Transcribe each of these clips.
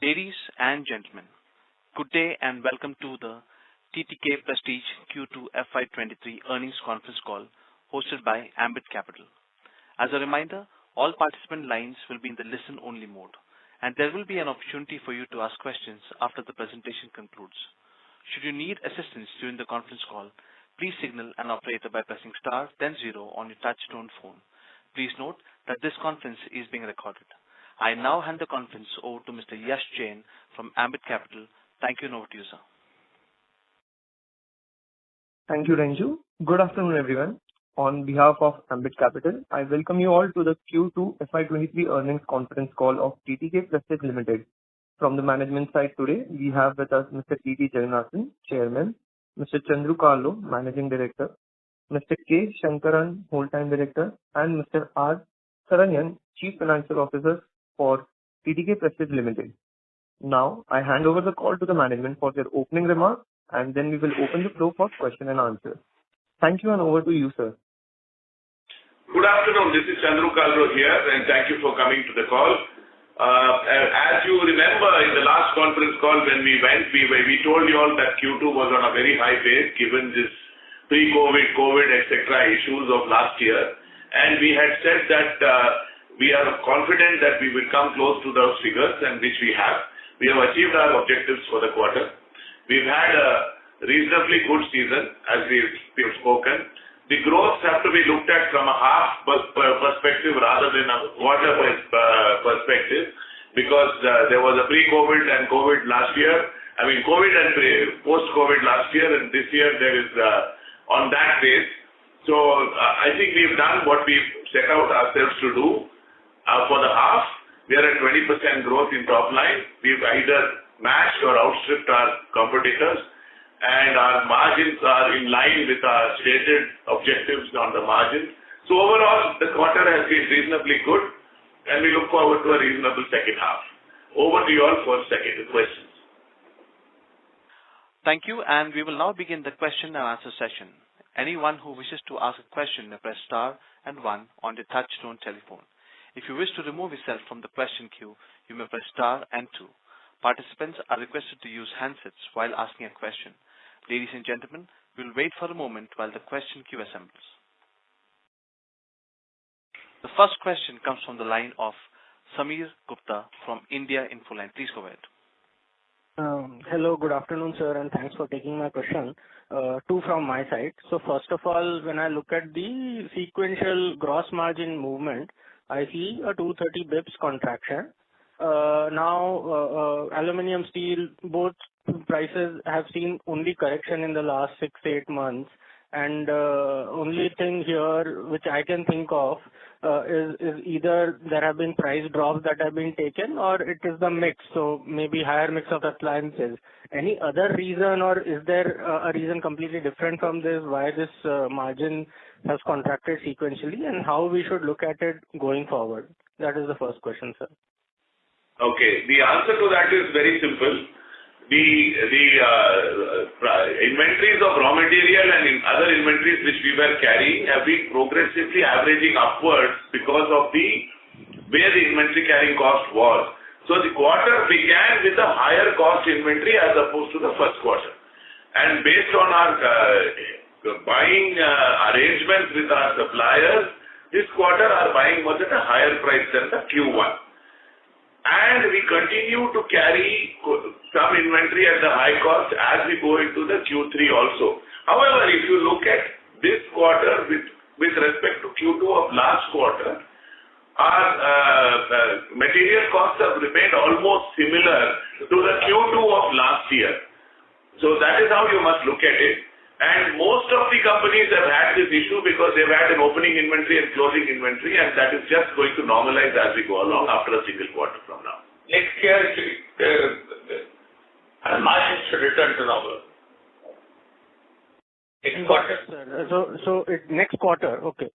Ladies and gentlemen, good day and welcome to the TTK Prestige Q2 FY23 earnings conference call hosted by Ambit Capital. As a reminder, all participant lines will be in the listen-only mode, and there will be an opportunity for you to ask questions after the presentation concludes. Should you need assistance during the conference call, please signal an operator by pressing star then zero on your touch-tone phone. Please note that this conference is being recorded. I now hand the conference over to Mr. Yash Jain from Ambit Capital. Thank you, and over to you, sir. Thank you, Ranju. Good afternoon, everyone. On behalf of Ambit Capital, I welcome you all to the Q2 FY23 earnings conference call of TTK Prestige Limited. From the management side today, we have with us Mr. T.T. Jagannathan, Chairman, Mr. Chandru Kalro, Managing Director, Mr. K. Shankaran, Whole-Time Director, and Mr. R. Saranyan, Chief Financial Officer for TTK Prestige Limited. Now, I hand over the call to the management for their opening remarks, and then we will open the floor for question and answer. Thank you, and over to you, sir. Good afternoon. This is Chandru Kalro here, and thank you for coming to the call. As you remember, in the last conference call when we told you all that Q2 was on a very high base given this pre-COVID, COVID, etc. issues of last year, and we had said that we are confident that we will come close to those figures, and which we have. We have achieved our objectives for the quarter. We've had a reasonably good season, as we have spoken. The growths have to be looked at from a half perspective rather than a quarter perspective, because there was a pre-COVID and COVID last year. I mean, COVID and post-COVID last year, and this year there is on that base. So I think we've done what we've set out ourselves to do. For the half, we are at 20% growth in top line. We've either matched or outstripped our competitors, and our margins are in line with our stated objectives on the margin. So overall, the quarter has been reasonably good, and we look forward to a reasonable second half. Over to you all for second questions. Thank you, and we will now begin the question and answer session. Anyone who wishes to ask a question may press star and one on the touch-tone telephone. If you wish to remove yourself from the question queue, you may press star and two. Participants are requested to use handsets while asking a question. Ladies and gentlemen, we'll wait for a moment while the question queue assembles. The first question comes from the line of Sameer Gupta from India Infoline. Please go ahead. Hello, good afternoon, sir, and thanks for taking my question. Two from my side. So first of all, when I look at the sequential gross margin movement, I see a 230 bips contraction. Now, aluminium, steel, both prices have seen only correction in the last 6-8 months. And only thing here which I can think of is either there have been price drops that have been taken, or it is the mix, so maybe higher mix of appliances. Any other reason, or is there a reason completely different from this, why this margin has contracted sequentially, and how we should look at it going forward? That is the first question, sir. Okay, the answer to that is very simple. The inventories of raw material and other inventories which we were carrying have been progressively averaging upwards because of the way the inventory carrying cost was. So the quarter began with a higher cost inventory as opposed to the first quarter. And based on our buying arrangements with our suppliers, this quarter our buying was at a higher price than the Q1. And we continue to carry some inventory at the high cost as we go into the Q3 also. However, if you look at this quarter with respect to Q2 of last quarter, our material costs have remained almost similar to the Q2 of last year. So that is how you must look at it. And most of the companies have had this issue because they've had an opening inventory and closing inventory, and that is just going to normalize as we go along after a single quarter from now. Next year, our margins should return to normal. Next quarter. So next quarter, okay.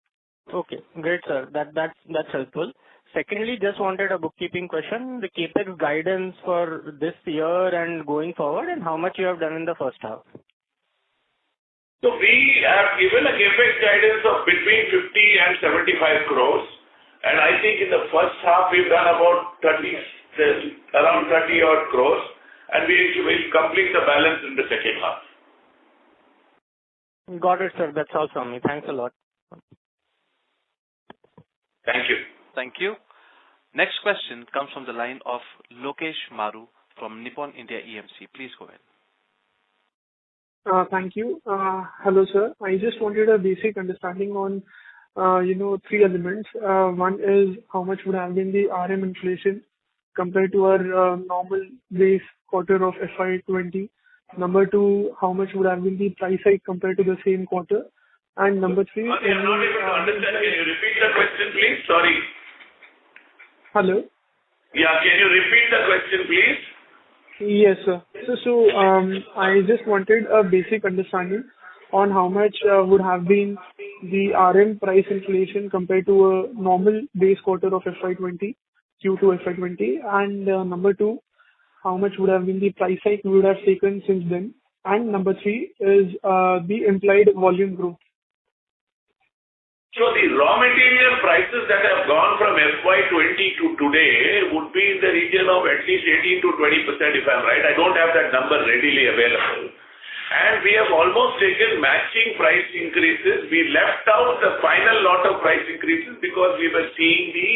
Okay, great, sir. That's helpful. Secondly, just wanted a bookkeeping question. The capex guidance for this year and going forward, and how much you have done in the first half? So we have given a capex guidance of between 50 and 75 crores, and I think in the first half we've done about 35 around 30 odd crores, and we will complete the balance in the second half. Got it, sir. That's all from me. Thanks a lot. Thank you. Thank you. Next question comes from the line of Lokesh Maru from Nippon India EMC. Please go ahead. Thank you. Hello, sir. I just wanted a basic understanding on, three elements. One is how much would have been the RM inflation compared to our normal base quarter of FY20. Number two, how much would have been the price hike compared to the same quarter? And number three... Sorry, I'm not able to understand. Can you repeat the question, please? Sorry. Hello? Yeah, can you repeat the question, please? Yes, sir. So, I just wanted a basic understanding on how much would have been the RM price inflation compared to a normal base quarter of FY20, Q2 FY20. And number two, how much would have been the price hike we would have taken since then? And number three is the implied volume growth. So the raw material prices that have gone from FY20 to today would be in the region of at least 18 to 20%, if I'm right. I don't have that number readily available. And we have almost taken matching price increases. We left out the final lot of price increases because we were seeing the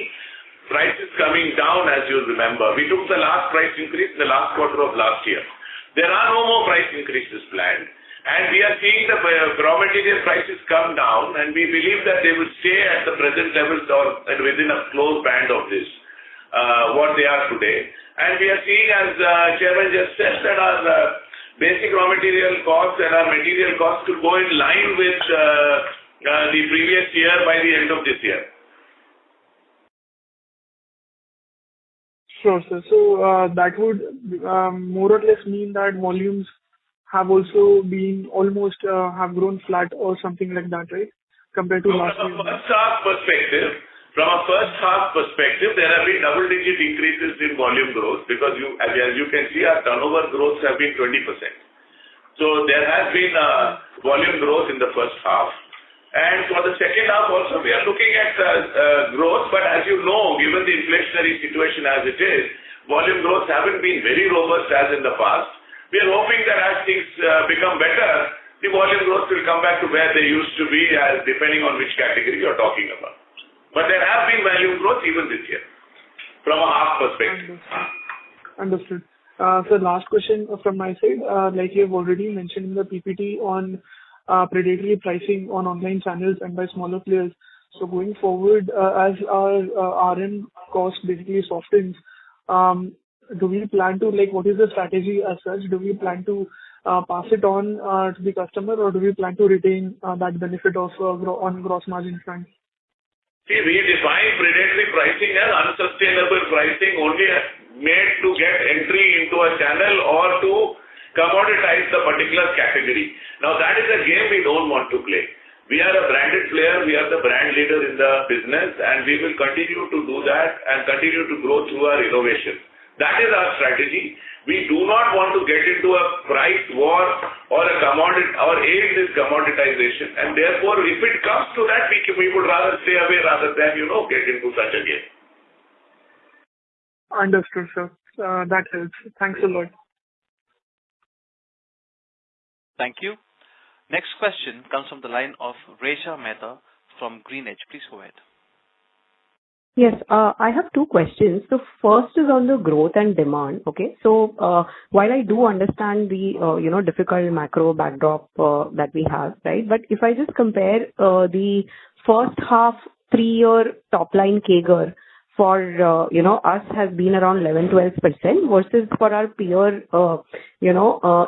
prices coming down, as you remember. We took the last price increase in the last quarter of last year. There are no more price increases planned. And we are seeing the raw material prices come down, and we believe that they will stay at the present levels or within a close band of this, what they are today. And we are seeing, as Chairman just said, that our basic raw material costs and our material costs could go in line with the previous year by the end of this year. Sure, sir. So that would more or less mean that volumes have also been almost have grown flat or something like that, right? Compared to last year. From a first half perspective, there have been double-digit increases in volume growth because as you can see, our turnover growths have been 20%. So there has been volume growth in the first half. And for the second half also, we are looking at growth, but as you know, given the inflationary situation as it is, volume growths haven't been very robust as in the past. We are hoping that as things become better, the volume growth will come back to where they used to be, as depending on which category you're talking about. But there have been volume growth even this year, from a half perspective. Understood. So last question from my side, like you have already mentioned in the PPT on predatory pricing on online channels and by smaller players. So going forward, as our RM cost basically softens, do we plan to, what is the strategy as such? Do we plan to pass it on to the customer, or do we plan to retain that benefit of on gross margin front? See, we define predatory pricing as unsustainable pricing only made to get entry into a channel or to commoditize the particular category. Now, that is a game we don't want to play. We are a branded player, we are the brand leader in the business, and we will continue to do that and continue to grow through our innovation. That is our strategy. We do not want to get into a price war or a commodity or aid this commoditization, and therefore, if it comes to that, we would rather stay away rather than get into such a game. Understood, sir. That helps. Thanks a lot. Thank you. Next question comes from the line of Resha Mehta from GreenEdge. Please go ahead. Yes, I have two questions. So first is on the growth and demand. Okay, so while I do understand the difficult macro backdrop that we have, right? But if I just compare the first half 3-year top line CAGR for us has been around 11-12% versus for our peer,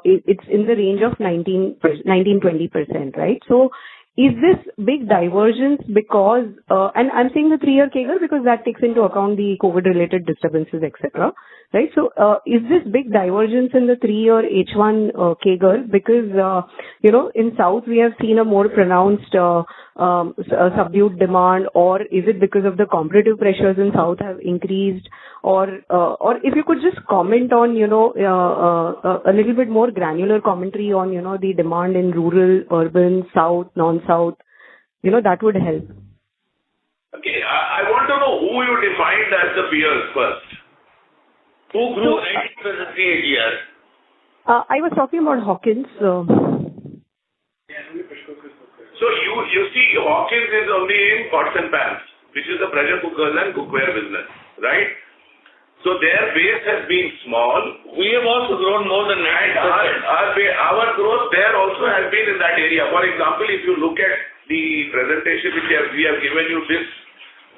it's in the range of 19-20%, right? So is this big divergence because, and I'm saying the 3-year CAGR because that takes into account the COVID-related disturbances, etc., right? So is this big divergence in the 3-year H1 CAGR because, in South we have seen a more pronounced subdued demand, or is it because of the competitive pressures in South have increased, or if you could just comment on, a little bit more granular commentary on, the demand in rural, urban, South, non-South, that would help. Okay, I want to know who you defined as the peers first. Who grew 90% CAGR? I was talking about Hawkins. So you see, Hawkins is only in pots and pans, which is the pressure cookers and cookware business, right? So their base has been small. We have also grown more than 90%. Our growth there also has been in that area. For example, if you look at the presentation which we have given you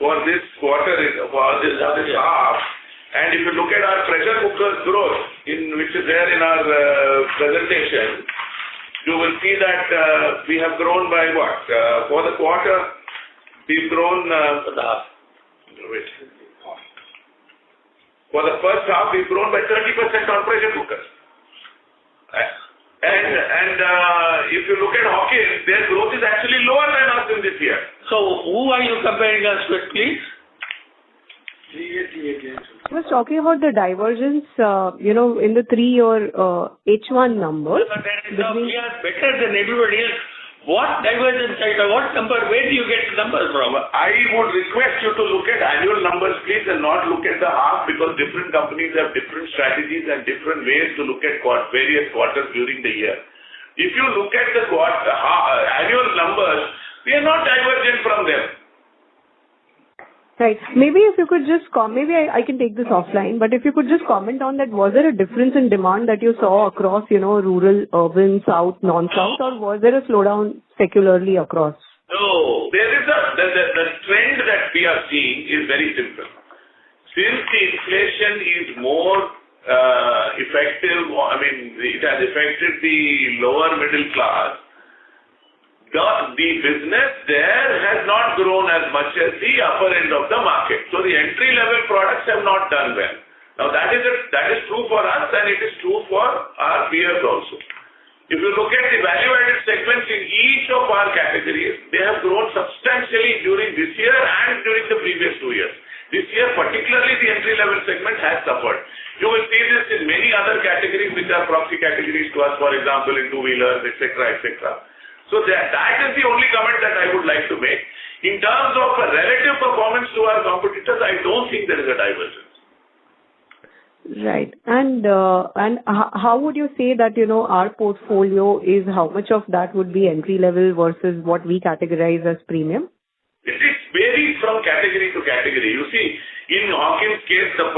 for this quarter, for this half, and if you look at our pressure cookers growth, which is there in our presentation, you will see that we have grown by what? For the quarter, we've grown for the first half, we've grown by 30% on pressure cookers. And if you look at Hawkins, their growth is actually lower than us in this year. So who are you comparing us with, please? I was talking about the divergence, in the 3-year H1 numbers. We are better than everybody else. What divergence, what number, where do you get the numbers from? I would request you to look at annual numbers, please, and not look at the half, because different companies have different strategies and different ways to look at various quarters during the year. If you look at the annual numbers, we are not divergent from them. Right. Maybe if you could just maybe I can take this offline, but if you could just comment on that, was there a difference in demand that you saw across, rural, urban, south, non-south, or was there a slowdown secularly across? No, there is the trend that we are seeing is very simple. Since the inflation is more effective, it has affected the lower middle class, the business there has not grown as much as the upper end of the market. So the entry-level products have not done well. Now that is true for us, and it is true for our peers also. If you look at the value-added segments in each of our categories, they have grown substantially during this year and during the previous 2 years. This year, particularly the entry-level segment has suffered. You will see this in many other categories which are proxy categories to us, for example, in two-wheelers, etc., etc. So that is the only comment that I would like to make. In terms of relative performance to our competitors, I don't think there is a divergence. Right. And how would you say that, our portfolio is, how much of that would be entry level versus what we categorize as premium? It varies from category to category. You see, in Hawkins' case, the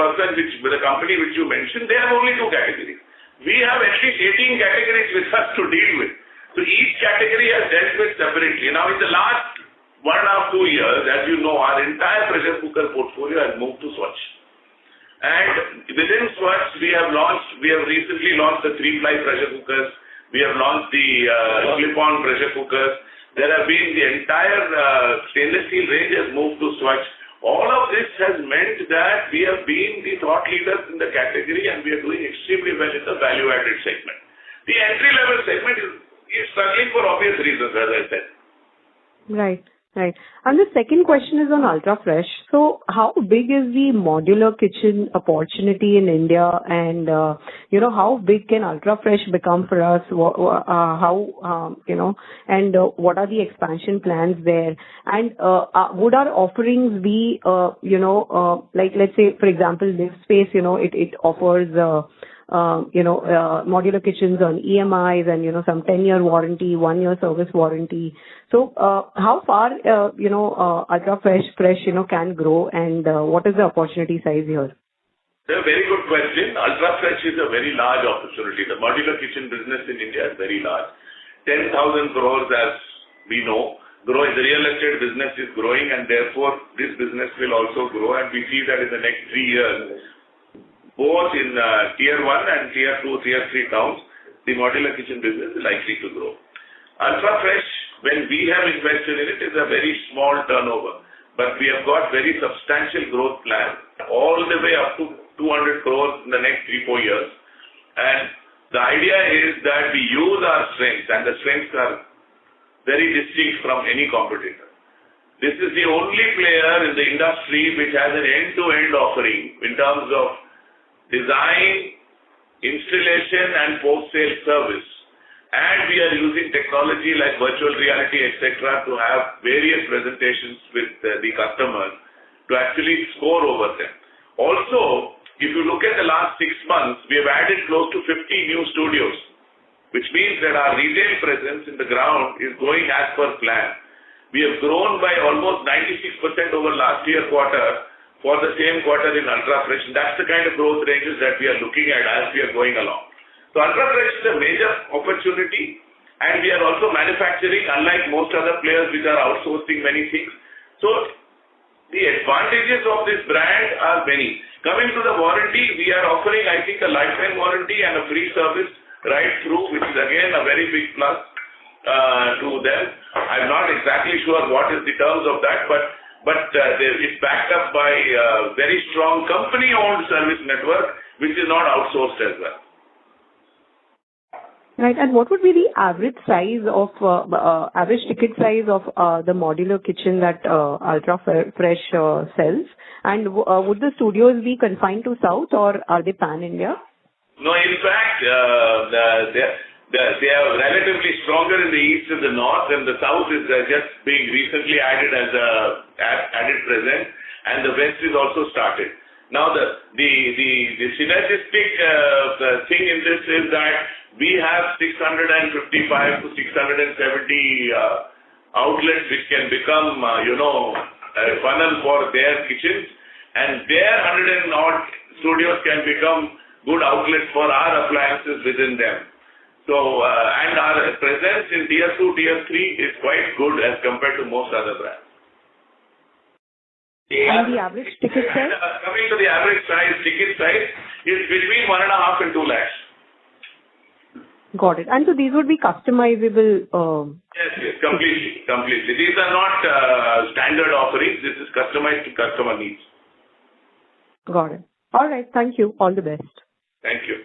company which you mentioned, they have only 2 categories. We have at least 18 categories with us to deal with. So each category has dealt with separately. Now, in the last 1.5 to 2 years, as you know, our entire pressure cooker portfolio has moved to Swatch. And within Swatch, we have recently launched the 3-ply pressure cookers. We have launched the clip-on pressure cookers. There have been the entire stainless steel range has moved to Swatch. All of this has meant that we have been the thought leaders in the category, and we are doing extremely well in the value-added segment. The entry-level segment is struggling for obvious reasons, as I said. Right. And the second question is on Ultra Fresh. So how big is the modular kitchen opportunity in India, and how big can Ultra Fresh become for us? And what are the expansion plans there? And would our offerings be like, let's say, for example, LiveSpace, it offers modular kitchens on EMIs and, some 10-year warranty, 1-year service warranty. So, how far, Ultra Fresh, can grow, and what is the opportunity size here? A very good question. Ultra Fresh is a very large opportunity. The modular kitchen business in India is very large. 10,000 crores, as we know. The real estate business is growing, and therefore this business will also grow, and we see that in the next 3 years, both in Tier 1 and Tier 2, Tier 3 towns, the modular kitchen business is likely to grow. Ultra Fresh, when we have invested in it, is a very small turnover, but we have got very substantial growth plans all the way up to 200 crores in the next 3-4 years. And the idea is that we use our strengths, and the strengths are very distinct from any competitor. This is the only player in the industry which has an end-to-end offering in terms of design, installation, and post-sale service. And we are using technology like virtual reality, etc., to have various presentations with the customers to actually score over them. Also, if you look at the last 6 months, we have added close to 50 new studios, which means that our retail presence in the ground is going as per plan. We have grown by almost 96% over last year quarter for the same quarter in Ultra Fresh. That's the kind of growth ranges that we are looking at as we are going along. So Ultra Fresh is a major opportunity, and we are also manufacturing, unlike most other players which are outsourcing many things. So the advantages of this brand are many. Coming to the warranty, we are offering, I think, a lifetime warranty and a free service right through, which is again a very big plus to them. I'm not exactly sure what is the terms of that, but it's backed up by a very strong company-owned service network, which is not outsourced as well. Right. And what would be the average size of average ticket size of the modular kitchen that Ultra Fresh sells? And would the studios be confined to South, or are they pan-India? No, in fact, they are relatively stronger in the East and the North, and the South is just being recently added as a added present, and the West is also started. Now, the synergistic thing in this is that we have 655 to 670 outlets which can become, a funnel for their kitchens, and their 100 and odd studios can become good outlets for our appliances within them. So, and our presence in Tier 2, Tier 3 is quite good as compared to most other brands. And the average ticket size? Coming to the average ticket size is between 1.5 and 2 lakhs. Got it. And so these would be customizable? Yes, completely. These are not standard offerings. This is customized to customer needs. Got it. All right. Thank you. All the best. Thank you.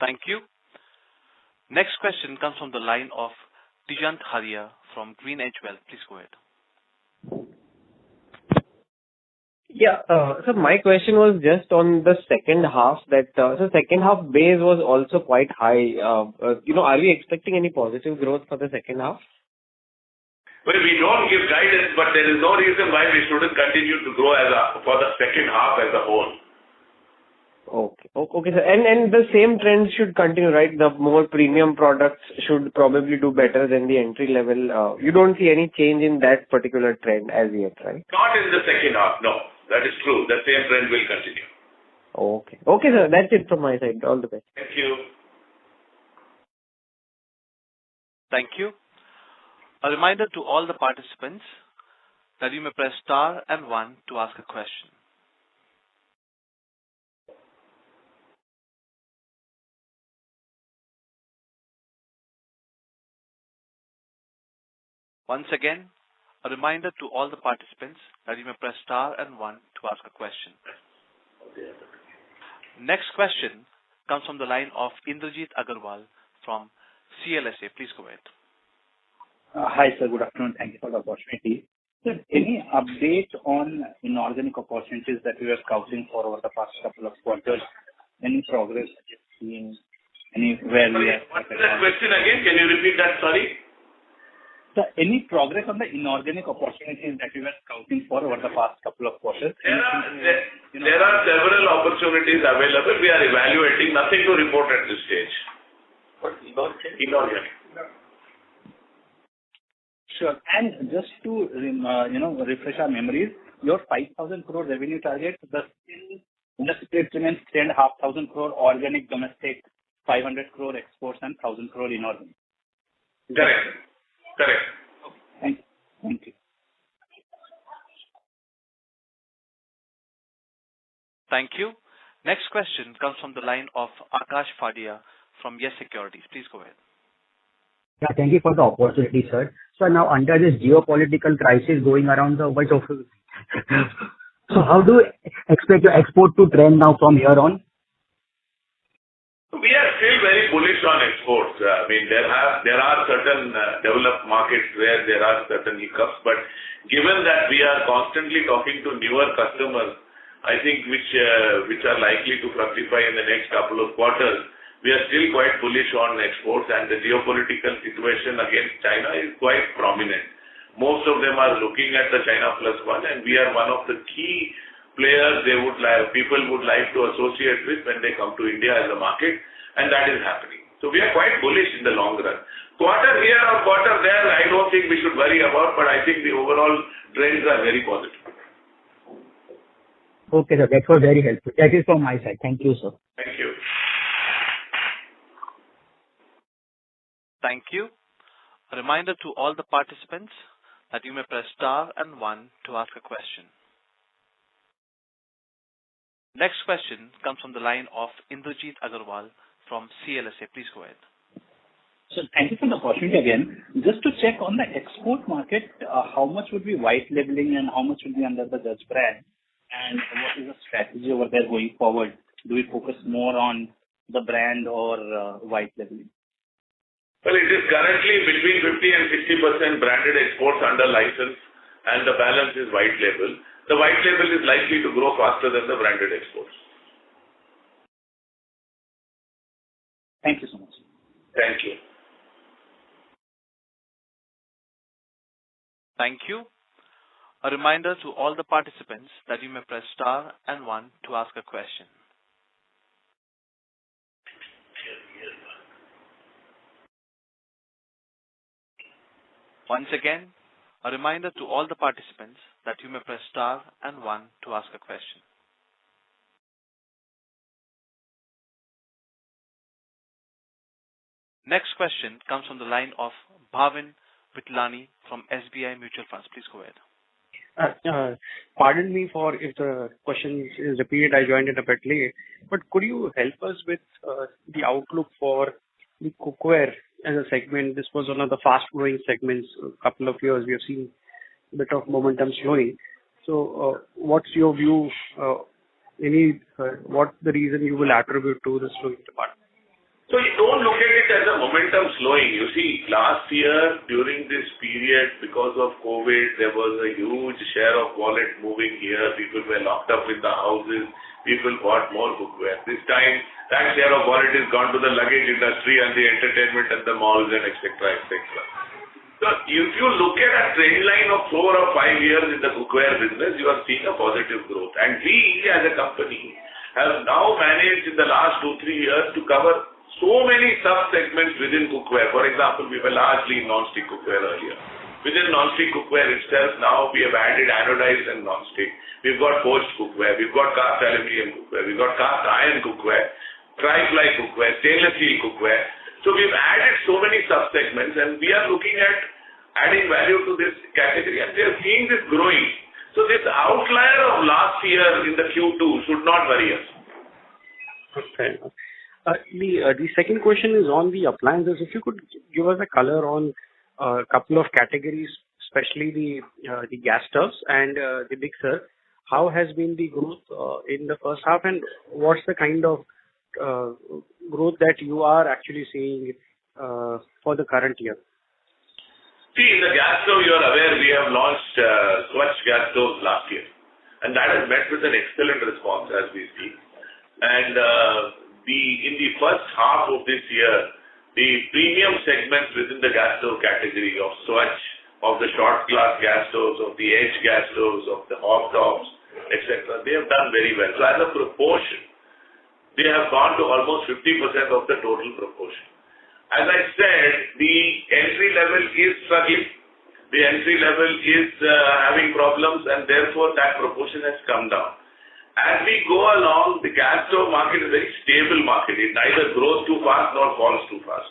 Thank you. Next question comes from the line of Dijant Haria from GreenEdge Wealth. Please go ahead. Yeah. So my question was just on the second half. So second half base was also quite high. Are we expecting any positive growth for the second half? Well, we don't give guidance, but there is no reason why we shouldn't continue to grow for the second half as a whole. Okay, sir. And the same trend should continue, right? The more premium products should probably do better than the entry level. You don't see any change in that particular trend as yet, right? Not in the second half, no. That is true. The same trend will continue. Okay, sir. That's it from my side. All the best. Thank you. Thank you. A reminder to all the participants that you may press star and 1 to ask a question. Once again, a reminder to all the participants that you may press star and 1 to ask a question. Next question comes from the line of Indrajit Agarwal from CLSA. Please go ahead. Hi, sir. Good afternoon. Thank you for the opportunity. Sir, any update on inorganic opportunities that we were scouting for over the past couple of quarters? Any progress that you've seen? Anywhere we are? What's that question again? Can you repeat that? Sorry. Sir, any progress on the inorganic opportunities that we were scouting for over the past couple of quarters? There are several opportunities available. We are evaluating. Nothing to report at this stage. What? Inorganic. Sure. And just to refresh our memories, your 5,000 crore revenue target, the split remains 3,500 crore organic domestic, 500 crore exports, and 1,000 crore inorganic. Correct. Okay. Thank you. Thank you. Next question comes from the line of Akash Fadia from Yes Securities. Please go ahead. Yeah, thank you for the opportunity, sir. So now under this geopolitical crisis going around the world, so how do you expect your export to trend now from here on? We are still very bullish on exports. I mean, there are certain developed markets where there are certain hiccups, but given that we are constantly talking to newer customers, I think which are likely to fructify in the next couple of quarters, we are still quite bullish on exports, and the geopolitical situation against China is quite prominent. Most of them are looking at the China Plus One, and we are one of the key players people would like to associate with when they come to India as a market, and that is happening. So we are quite bullish in the long run. Quarter here or quarter there, I don't think we should worry about, but I think the overall trends are very positive. Okay, sir. That was very helpful. That is from my side. Thank you, sir. Thank you. Thank you. A reminder to all the participants that you may press star and one to ask a question. Next question comes from the line of Indrajit Agarwal from CLSA. Please go ahead. So thank you for the opportunity again. Just to check on the export market, how much would be white labeling and how much would be under the Judge brand? And what is the strategy over there going forward? Do we focus more on the brand or white labeling? Well, it is currently between 50 and 60% branded exports under license, and the balance is white label. The white label is likely to grow faster than the branded exports. Thank you so much. Thank you. Thank you. A reminder to all the participants that you may press star and one to ask a question. Once again, a reminder to all the participants that you may press star and one to ask a question. Next question comes from the line of Bhavin Vitlani from SBI Mutual Funds. Please go ahead. Pardon me for if the question is repeated. I joined it a bit late. But could you help us with the outlook for the cookware as a segment? This was one of the fast-growing segments. A couple of years we have seen a bit of momentum slowing. So, what's your view? What the reason you will attribute to the slowing demand? So you don't look at it as a momentum slowing. You see, last year during this period, because of COVID, there was a huge share of wallet moving here. People were locked up in the houses. People bought more cookware. This time, that share of wallet is gone to the luggage industry and the entertainment and the malls and etc. etc. So if you look at a trend line of 4 or 5 years in the cookware business, you are seeing a positive growth. And we, as a company, have now managed in the last 2-3 years to cover so many sub-segments within cookware. For example, we were largely non-stick cookware earlier. Within non-stick cookware itself, now we have added anodized and non-stick. We've got forged cookware. We've got cast aluminum cookware. We've got cast iron cookware, tri-ply cookware, stainless steel cookware. So we've added so many sub-segments, and we are looking at adding value to this category, and we are seeing this growing. So this outlier of last year in the Q2 should not worry us. Okay. The second question is on the appliances. If you could give us a color on a couple of categories, especially the gas stoves and the mixer. How has been the growth in the first half, and what's the kind of growth that you are actually seeing for the current year? See, in the gas stove, you are aware we have launched Swatch gas stoves last year, and that has met with an excellent response as we speak. And in the first half of this year, the premium segments within the gas stove category of Swatch, of the short glass gas stoves, of the edge gas stoves, of the hob tops, etc., they have done very well. So as a proportion, they have gone to almost 50% of the total proportion. As I said, the entry level is struggling. The entry level is having problems, and therefore that proportion has come down. As we go along, the gas stove market is a very stable market. It neither grows too fast nor falls too fast.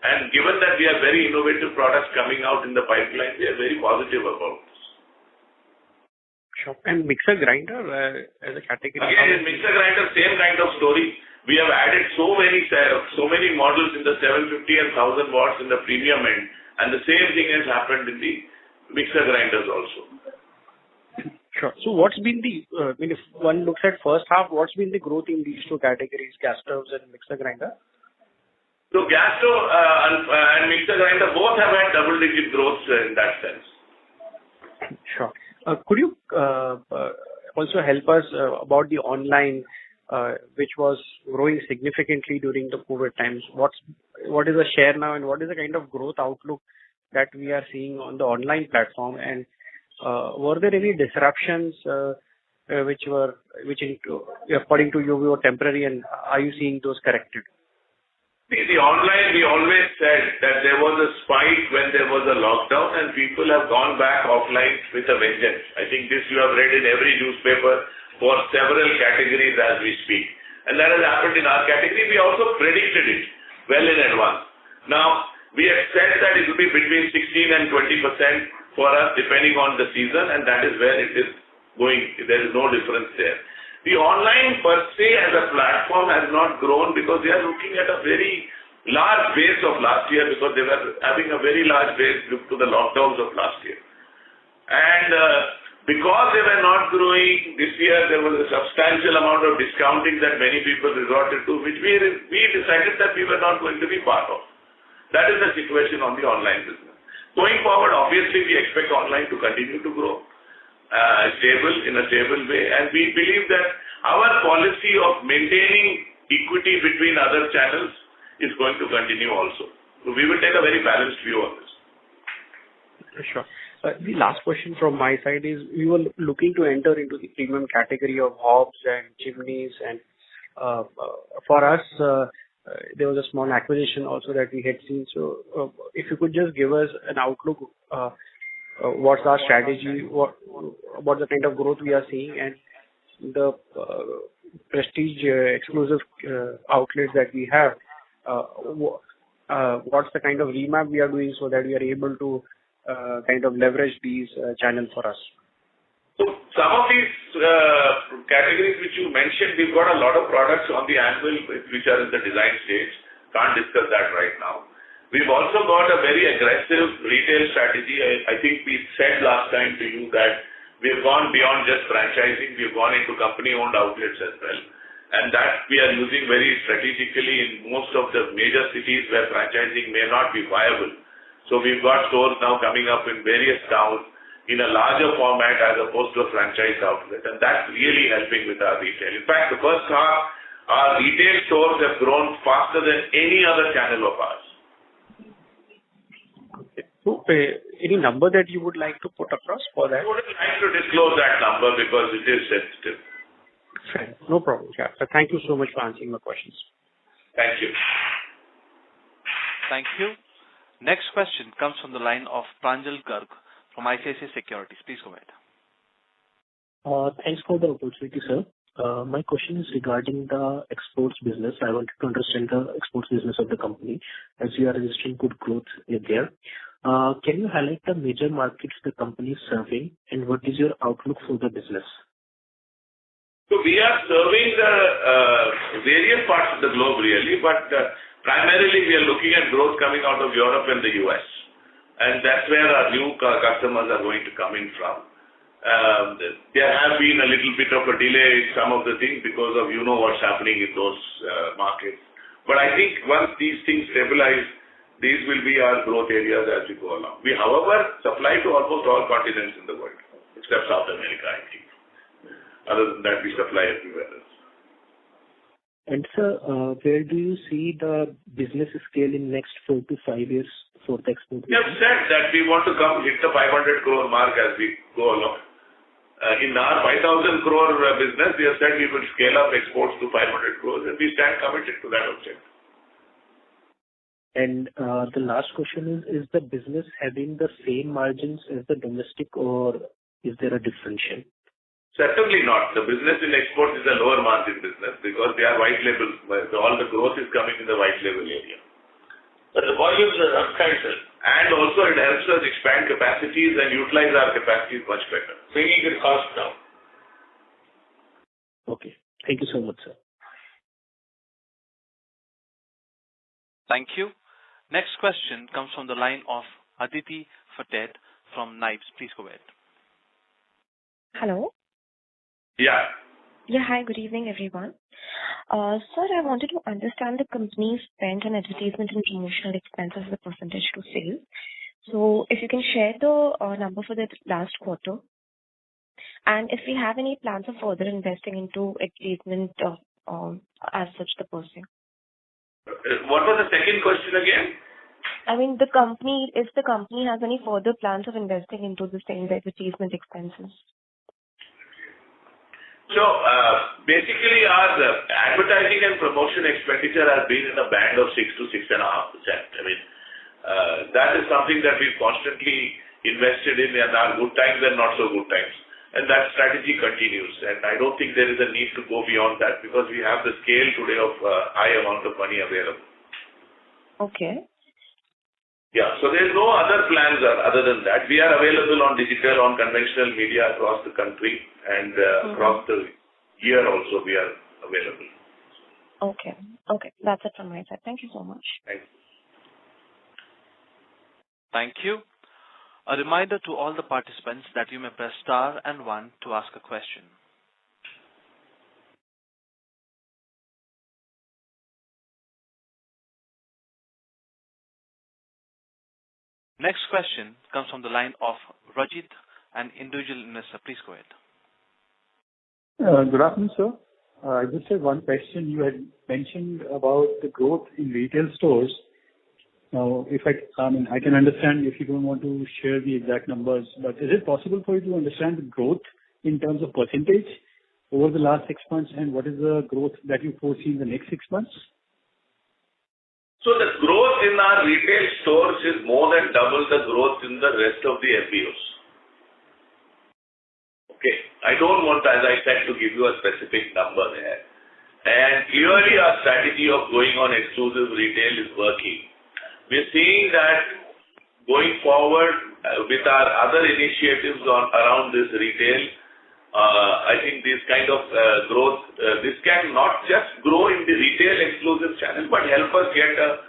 And given that we have very innovative products coming out in the pipeline, we are very positive about this. Sure. And mixer grinder as a category? Again, in mixer grinder, same kind of story. We have added so many models in the 750 and 1000 watts in the premium end, and the same thing has happened in the mixer grinders also. Sure. So what's been if one looks at first half, what's been the growth in these two categories, gas stoves and mixer grinder? So gas stove and mixer grinder both have had double-digit growth in that sense. Sure. Could you also help us about the online, which was growing significantly during the COVID times? What is the share now, and what is the kind of growth outlook that we are seeing on the online platform? And were there any disruptions which according to you were temporary, and are you seeing those corrected? The online, we always said that there was a spike when there was a lockdown and people have gone back offline with a vengeance. I think this you have read in every newspaper for several categories as we speak. And that has happened in our category. We also predicted it well in advance. Now, we have said that it will be between 16 and 20% for us depending on the season, and that is where it is going. There is no difference there. The online per se as a platform has not grown because they are looking at a very large base of last year, because they were having a very large base due to the lockdowns of last year. And because they were not growing this year, there was a substantial amount of discounting that many people resorted to, which we decided that we were not going to be part of. That is the situation on the online business. Going forward, obviously, we expect online to continue to grow in a stable way, and we believe that our policy of maintaining equity between other channels is going to continue also. So we will take a very balanced view on this. Sure. The last question from my side is, we were looking to enter into the premium category of hobs and chimneys, and for us, there was a small acquisition also that we had seen. So if you could just give us an outlook, what's our strategy, what the kind of growth we are seeing, and the Prestige exclusive outlets that we have, what's the kind of remap we are doing so that we are able to kind of leverage these channels for us? So some of these categories which you mentioned, we've got a lot of products on the anvil which are in the design stage. Can't discuss that right now. We've also got a very aggressive retail strategy. I think we said last time to you that we have gone beyond just franchising. We have gone into company-owned outlets as well. And that we are using very strategically in most of the major cities where franchising may not be viable. So we've got stores now coming up in various towns in a larger format as opposed to a franchise outlet. And that's really helping with our retail. In fact, the first half, our retail stores have grown faster than any other channel of ours. So, any number that you would like to put across for that? I wouldn't like to disclose that number because it is sensitive. Fair. No problem. Yeah. So thank you so much for answering my questions. Thank you. Thank you. Next question comes from the line of Pranjal Garg from ICICI Securities. Please go ahead. Thanks for the opportunity, sir. My question is regarding the exports business. I wanted to understand the exports business of the company as you are registering good growth there. Can you highlight the major markets the company is serving, and what is your outlook for the business? So we are serving the various parts of the globe really, but primarily we are looking at growth coming out of Europe and the US. And that's where our new customers are going to come in from. There have been a little bit of a delay in some of the things because of what's happening in those markets. But I think once these things stabilize, these will be our growth areas as we go along. We, however, supply to almost all continents in the world, except South America, I think. Other than that, we supply everywhere else. And sir, where do you see the business scale in next 4 to 5 years for the export? We have said that we want to hit the 500 crore mark as we go along. In our 5,000 crore business, we have said we will scale up exports to 500 crores, and we stand committed to that objective. And the last question is the business having the same margins as the domestic, or is there a differential? Certainly not. The business in exports is a lower margin business because they are white label. All the growth is coming in the white label area. But the volumes are substantial. And also it helps us expand capacities and utilize our capacities much better, bringing the cost down. Okay. Thank you so much, sir. Thank you. Next question comes from the line of Aditi Fated from Knives. Please go ahead. Hello. Yeah. Yeah, hi, good evening, everyone. Sir, I wanted to understand the company's spend on advertisement and promotional expenses as a percentage to sales. So if you can share the number for the last quarter, and if we have any plans of further investing into advertisement as such the person. What was the second question again? I mean, the company, if the company has any further plans of investing into the sales advertisement expenses. So, basically our advertising and promotion expenditure has been in a band of 6 to 6.5%. I mean, that is something that we've constantly invested in our good times and not so good times. And that strategy continues. And I don't think there is a need to go beyond that because we have the scale today of high amount of money available. Okay. Yeah, so there's no other plans other than that. We are available on digital, on conventional media across the country and across the year also we are available. Okay. Okay. That's it from my side. Thank you so much. Thank you. Thank you. A reminder to all the participants that you may press star and 1 to ask a question. Next question comes from the line of Rajit, an individual investor. Please go ahead. Good afternoon, sir. I just have one question. You had mentioned about the growth in retail stores. Now, if I can understand if you don't want to share the exact numbers, but is it possible for you to understand the growth in terms of percentage over the last 6 months, and what is the growth that you foresee in the next 6 months? So the growth in our retail stores is more than double the growth in the rest of the FBOs. Okay. I don't want, as I said, to give you a specific number there. And clearly our strategy of going on exclusive retail is working. We're seeing that going forward with our other initiatives around this retail, I think this kind of growth, this can not just grow in the retail exclusive channel, but help us get a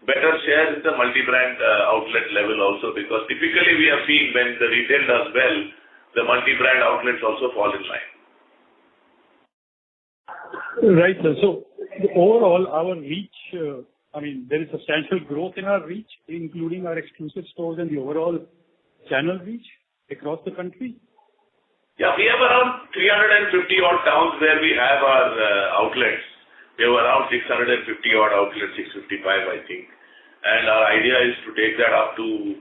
better share in the multi-brand outlet level also, because typically we have seen when the retail does well, the multi-brand outlets also fall in line. Right, sir. So overall, our reach, there is substantial growth in our reach, including our exclusive stores and the overall channel reach across the country. Yeah, we have around 350 odd towns where we have our outlets. We have around 650 odd outlets, 655 I think. And our idea is to take that up to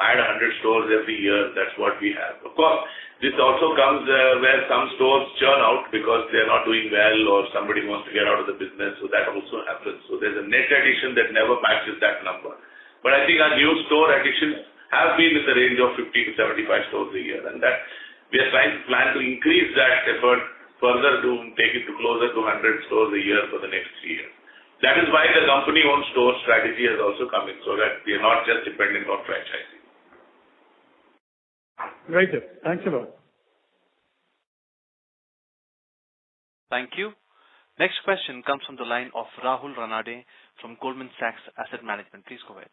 add 100 stores every year. That's what we have. Of course, this also comes where some stores churn out because they're not doing well or somebody wants to get out of the business. So that also happens. So there's a net addition that never matches that number. But I think our new store additions have been in the range of 50 to 75 stores a year. And that we are trying to plan to increase that effort further to take it to closer to 100 stores a year for the next 3 years. That is why the company-owned store strategy has also come in, so that we are not just dependent on franchising. Right, sir. Thanks a lot. Thank you. Next question comes from the line of Rahul Ranade from Goldman Sachs Asset Management. Please go ahead.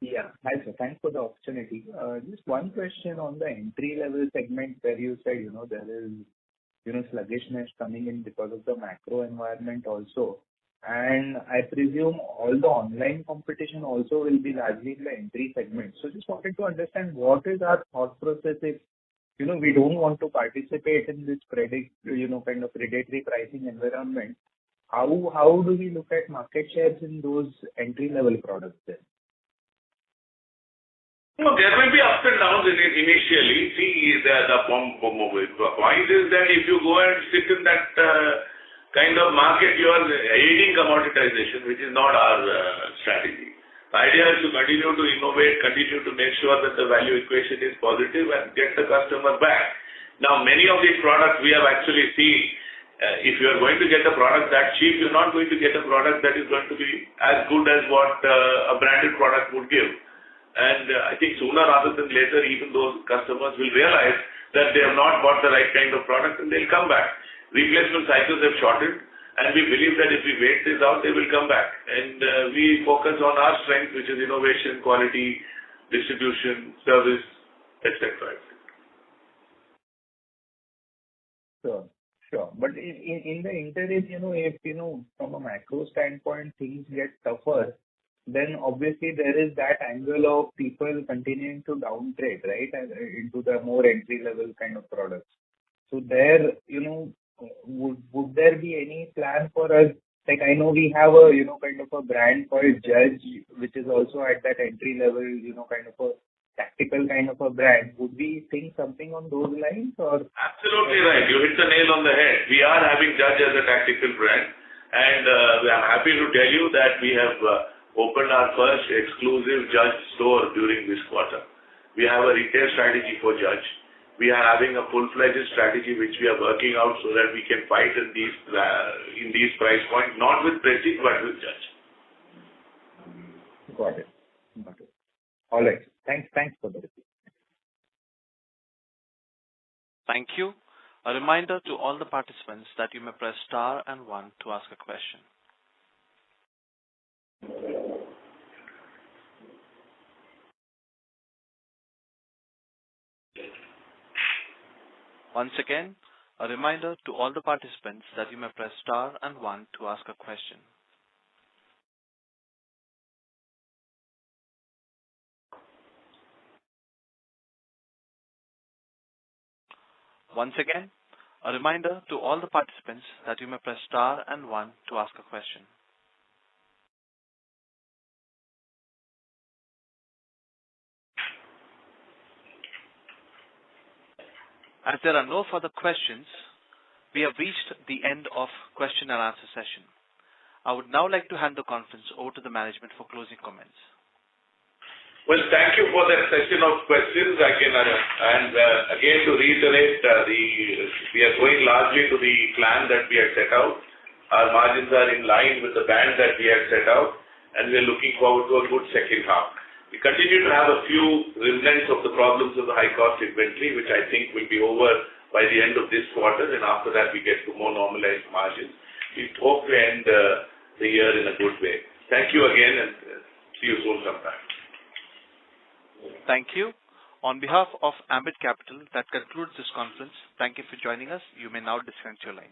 Yeah. Hi, sir. Thanks for the opportunity. Just one question on the entry-level segment where you said, there is, sluggishness coming in because of the macro environment also. And I presume all the online competition also will be largely in the entry segment. So just wanted to understand what is our thought process if, we don't want to participate in this kind of predatory pricing environment. How do we look at market shares in those entry-level products then? No, there will be ups and downs in it initially. See, the point is that if you go and sit in that kind of market, you are aiding commoditization, which is not our strategy. The idea is to continue to innovate, continue to make sure that the value equation is positive and get the customer back. Now, many of these products we have actually seen, if you are going to get a product that cheap, you're not going to get a product that is going to be as good as what a branded product would give. And I think sooner rather than later, even those customers will realize that they have not bought the right kind of product and they'll come back. Replacement cycles have shortened, and we believe that if we wait this out, they will come back. And we focus on our strength, which is innovation, quality, distribution, service, etc. Sure. But in the interim, if, from a macro standpoint, things get tougher, then obviously there is that angle of people continuing to downtrade, right, into the more entry-level kind of products. So there, would there be any plan for us? Like I know we have a, kind of a brand called Judge, which is also at that entry level, kind of a tactical kind of a brand. Would we think something on those lines or? Absolutely right. You hit the nail on the head. We are having Judge as a tactical brand, and I'm happy to tell you that we have opened our first exclusive Judge store during this quarter. We have a retail strategy for Judge. We are having a full-fledged strategy which we are working out so that we can fight in these price points, not with Prestige but with Judge. Got it. All right. Thanks for the review. Thank you. A reminder to all the participants that you may press star and 1 to ask a question. Once again, a reminder to all the participants that you may press star and 1 to ask a question. Once again, a reminder to all the participants that you may press star and 1 to ask a question. As there are no further questions, we have reached the end of question and answer session. I would now like to hand the conference over to the management for closing comments. Well, thank you for that session of questions. Again, to reiterate, we are going largely to the plan that we had set out. Our margins are in line with the band that we had set out, and we are looking forward to a good second half. We continue to have a few remnants of the problems of the high-cost inventory, which I think will be over by the end of this quarter, and after that we get to more normalized margins. We hope to end the year in a good way. Thank you again, and see you soon sometime. Thank you. On behalf of Ambit Capital, that concludes this conference. Thank you for joining us. You may now disconnect your line.